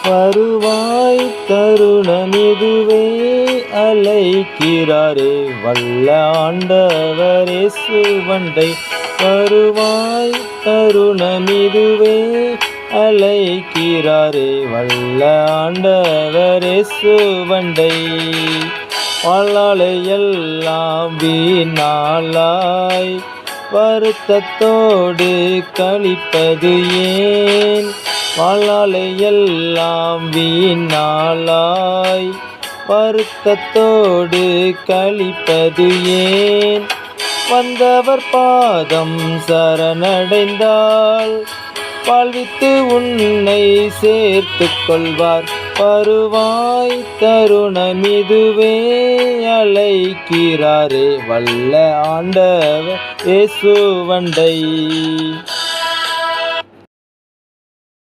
வருவாய் தருணமிதுவே அழைக்கிறாரே வல்ல ஆண்டவர் இயேசுவண்டை. வருவாய் தருணமிதுவே அழைக்கிறாரே வல்ல ஆண்டவர் இயேசுவண்டை. வாழ்நாளை எல்லாம் வீணாளாய் வருத்தத்தோடு கழிப்பது ஏன்? வாழ்நாளை எல்லாம் வீணாளாய் வருத்தத்தோடு கழிப்பது ஏன்? வந்தவர் பாதம் சரணடைந்தால் வாழ்வித்து உன்னை சேர்த்து கொள்வார். வருவாய் தருணமிதுவே அழைக்கிறாரே வல்ல ஆண்டவர் இயேசுவண்டை.